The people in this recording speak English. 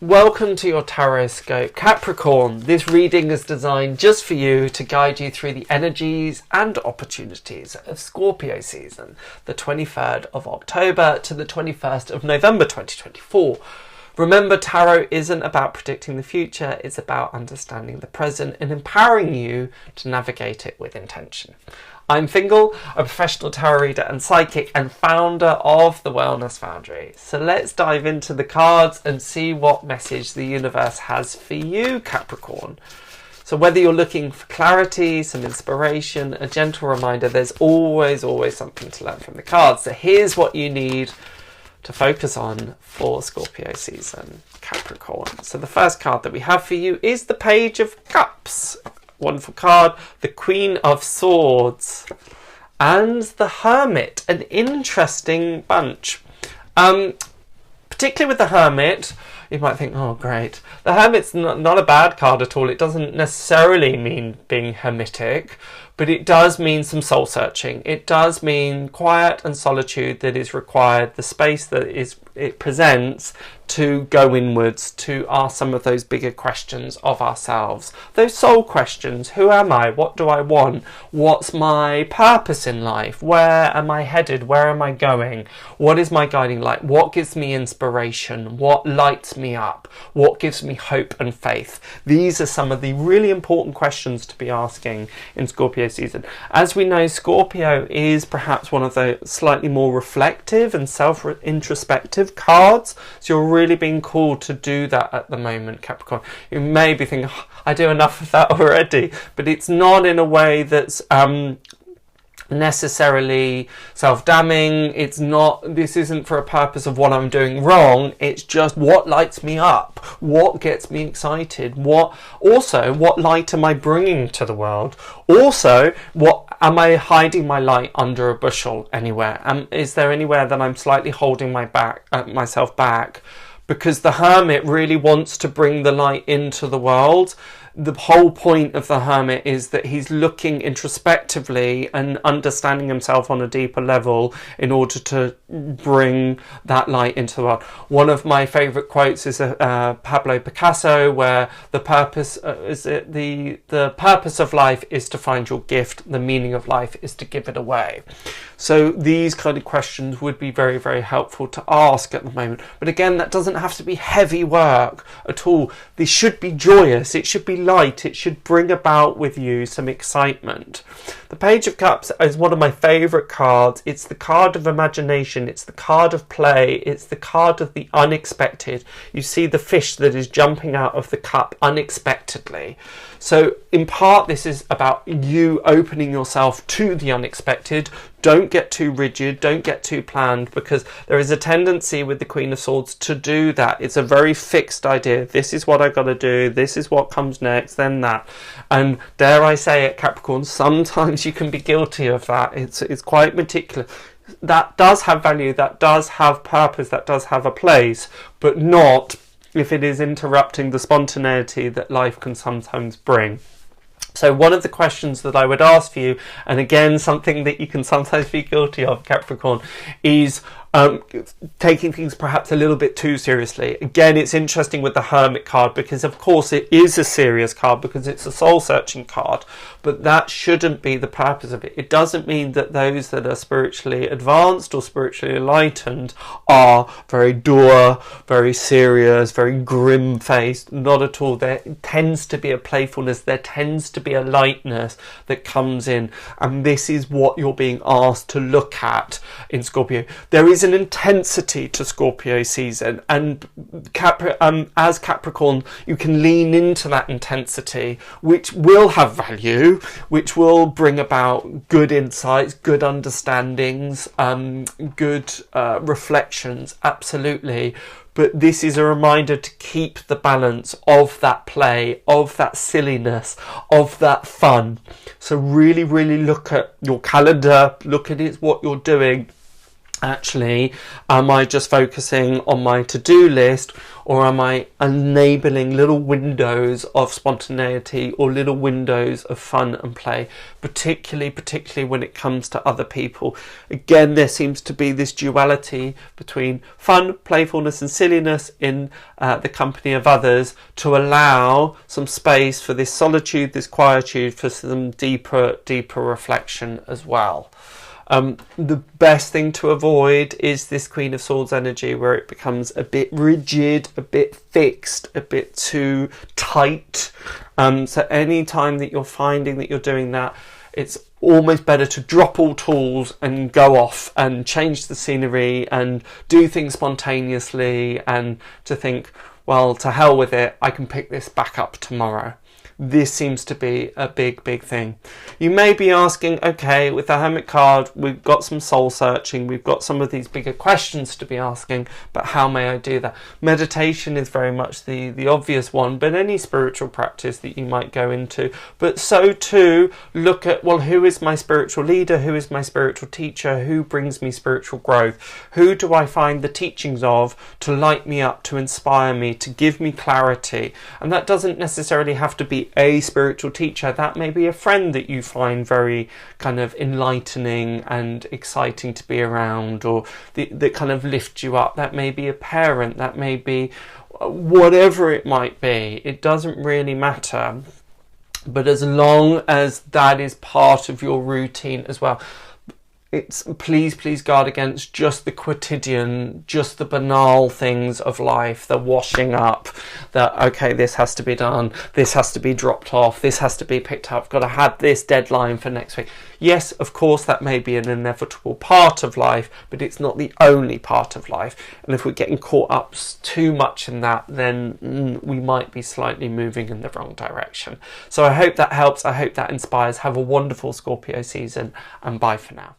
Welcome to your Tarotscope, Capricorn. This reading is designed just for you to guide you through the energies and opportunities of Scorpio season, the 23rd of October to the 21st of November 2024. Remember, tarot isn't about predicting the future, it's about understanding the present and empowering you to navigate it with intention. I'm Fingal, a professional tarot reader and psychic and founder of the Wellness Foundry. So let's dive into the cards and see what message the universe has for you, Capricorn. So whether you're looking for clarity, some inspiration, a gentle reminder, there's always something to learn from the cards. So here's what you need to focus on for Scorpio season, Capricorn. So the first card that we have for you is the Page of Cups. Wonderful card, the Queen of Swords and the Hermit, an interesting bunch. Particularly with the Hermit, you might think, oh great, the Hermit's not a bad card at all. It doesn't necessarily mean being hermitic, but it does mean some soul searching. It does mean quiet and solitude that is required, the space that it presents to go inwards, to ask some of those bigger questions of ourselves. Those soul questions: who am I? What do I want? What's my purpose in life? Where am I headed? Where am I going? What is my guiding light? What gives me inspiration? What lights me up? What gives me hope and faith? These are some of the really important questions to be asking in Scorpio season. As we know, Scorpio is perhaps one of the slightly more reflective and self-introspective cards, so you're really being called to do that at the moment, Capricorn. You may be thinking, oh, I do enough of that already, but it's not in a way that's necessarily self-damning. It's not, this isn't for a purpose of what I'm doing wrong. It's just what lights me up, what gets me excited, what light am I bringing to the world? Also, what am I hiding my light under a bushel anywhere? Is there anywhere that I'm slightly holding myself back? Because the Hermit really wants to bring the light into the world. The whole point of the Hermit is that he's looking introspectively and understanding himself on a deeper level in order to bring that light into the world. One of my favourite quotes is Pablo Picasso, where the purpose the purpose of life is to find your gift. The meaning of life is to give it away. So these kind of questions would be very, very helpful to ask at the moment. But again, that doesn't have to be heavy work at all. This should be joyous. It should be light. It should bring about with you some excitement. The Page of Cups is one of my favourite cards. It's the card of imagination. It's the card of play. It's the card of the unexpected. You see the fish that is jumping out of the cup unexpectedly. So in part, this is about you opening yourself to the unexpected. Don't get too rigid, don't get too planned, because there is a tendency with the Queen of Swords to do that. It's a very fixed idea. This is what I got to do. This is what comes next, then that. And dare I say it, Capricorn, sometimes you can be guilty of that. It's quite meticulous. That does have value, that does have purpose, that does have a place, but not if it is interrupting the spontaneity that life can sometimes bring. So one of the questions that I would ask for you, and again something that you can sometimes be guilty of, Capricorn, is taking things perhaps a little bit too seriously. Again, it's interesting with the Hermit card, because of course it is a serious card because it's a soul-searching card, but that shouldn't be the purpose of it. It doesn't mean that those that are spiritually advanced or spiritually enlightened are very dour, very serious, very grim-faced. Not at all. There tends to be a playfulness, there tends to be a lightness that comes in, and this is what you're being asked to look at in Scorpio. There is an intensity to Scorpio season, and as Capricorn, you can lean into that intensity, which will have value, which will bring about good insights, good understandings, good reflections, absolutely. But this is a reminder to keep the balance of that play, of that silliness, of that fun. So really, really look at your calendar, look at it, what you're doing, Actually, am I just focusing on my to-do list, or am I enabling little windows of spontaneity or little windows of fun and play, particularly when it comes to other people? Again, there seems to be this duality between fun, playfulness and silliness in the company of others, to allow some space for this solitude, this quietude, for some deeper reflection as well. The best thing to avoid is this Queen of Swords energy, where it becomes a bit rigid, a bit fixed, a bit too tight. So any time that you're finding that you're doing that, it's almost better to drop all tools and go off and change the scenery and do things spontaneously, and to think, well, to hell with it, I can pick this back up tomorrow. This seems to be a big thing. You may be asking, okay, with the Hermit card, we've got some soul searching, we've got some of these bigger questions to be asking, but how may I do that? Meditation is very much the obvious one, but any spiritual practice that you might go into. But so too, look at, well, who is my spiritual leader? Who is my spiritual teacher? Who brings me spiritual growth? Who do I find the teachings of to light me up, to inspire me, to give me clarity? And that doesn't necessarily have to be a spiritual teacher. That may be a friend that you find very kind of enlightening and exciting to be around, or that kind of lift you up. That may be a parent, that may be whatever it might be. It doesn't really matter, but as long as that is part of your routine as well. It's please guard against just the quotidian, just the banal things of life, the washing up, that, okay, this has to be done, this has to be dropped off, this has to be picked up, got to have this deadline for next week. Yes, of course, that may be an inevitable part of life, but it's not the only part of life. And if we're getting caught up too much in that, then we might be slightly moving in the wrong direction. So I hope that helps. I hope that inspires. Have a wonderful Scorpio season, and bye for now.